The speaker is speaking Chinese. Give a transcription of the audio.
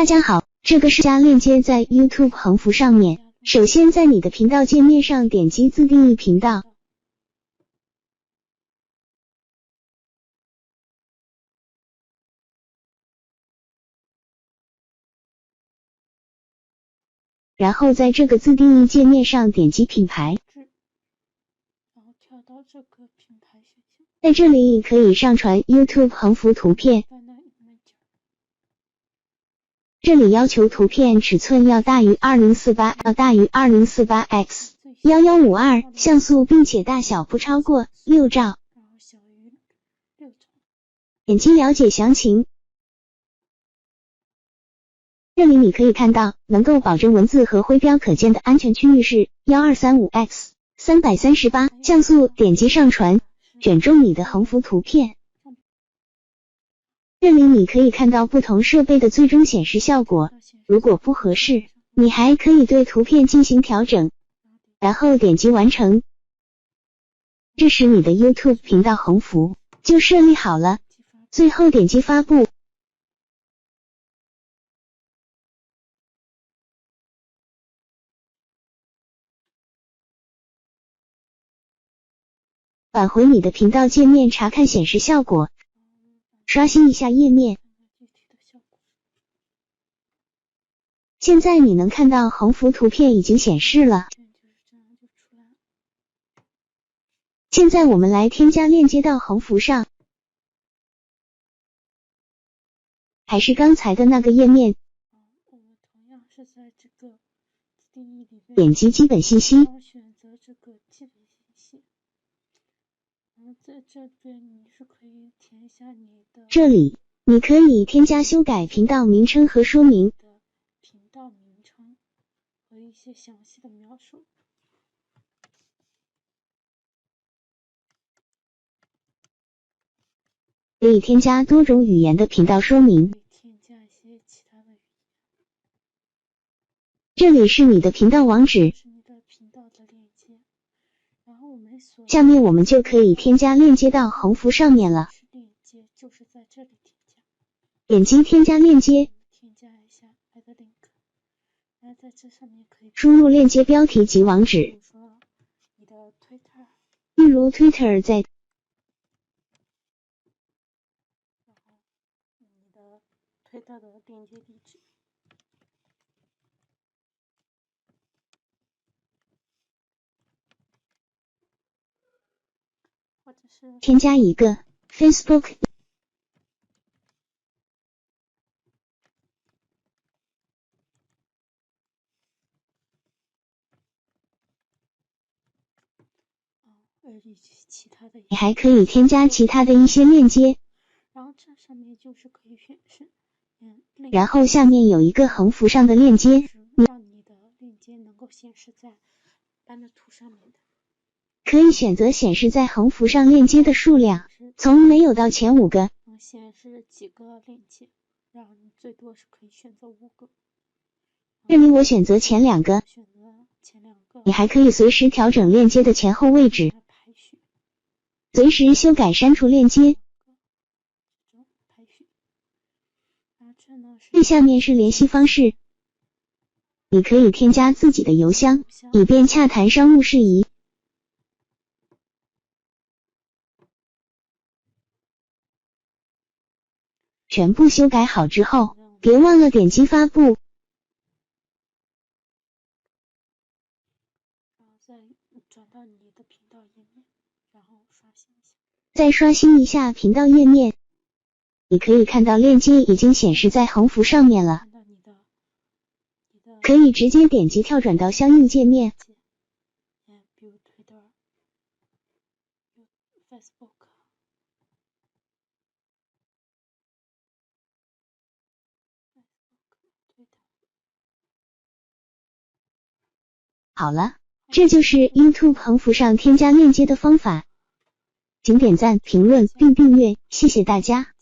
大家好，这个是加链接在 YouTube 横幅上面。首先在你的频道界面上点击自定义频道，然后在这个自定义界面上点击品牌，然后跳到这个品牌选项，在这里可以上传 YouTube 横幅图片。这里要求图片尺寸要大于2048，要大于2048x1152像素，并且大小不超过6兆。然后小于6兆。点击了解详情。这里你可以看到，能够保证文字和徽标可见的安全区域是1235x338像素。点击上传，选中你的横幅图片。这里你可以看到不同设备的最终显示效果，如果不合适，你还可以对图片进行调整，然后点击完成。这时你的 YouTube 频道横幅就设立好了，最后点击发布。返回你的频道界面查看显示效果，刷新一下页面。现在你能看到横幅图片已经显示了。现在我们来添加链接到横幅上，还是刚才的那个页面。我们同样是在这个定义里面点击基本信息，选择这个基本信息。然后在这边你是可以填一下你的，这里你可以添加修改频道名称和说明。频道名称和一些详细的描述。可以添加多种语言的频道说明。添加一些其他的语言。这里是你的频道网址，是你的频道的链接。然后下面我们就可以添加链接到横幅上面了。链接就是在这里添加。点击添加链接，添加一下 add link。然后在这上面可以输入链接标题及网址。比如说你的 Twitter， 例如 Twitter 在。然后你的推特的链接地址。或者是添加一个 Facebook。其他的，你还可以添加其他的一些链接。然后这上面就是可以显示，然后下面有一个横幅上的链接，让你的链接能够显示在班的图上面的。可以选择显示在横幅上链接的数量，从没有到前5个。显示几个链接，然后你最多是可以选择5个。这里我选择前2个。选择前2个。你还可以随时调整链接的前后位置，随时修改删除链接。最下面是联系方式，你可以添加自己的邮箱，以便洽谈商务事宜。全部修改好之后，别忘了点击发布。然后再转到你的频道页面，然后刷新一下。再刷新一下频道页面，你可以看到链接已经显示在横幅上面了。可以直接点击跳转到相应界面。比如 Twitter、Facebook。好了，这就是 YouTube 横幅上添加链接的方法。请点赞、评论并订阅，谢谢大家。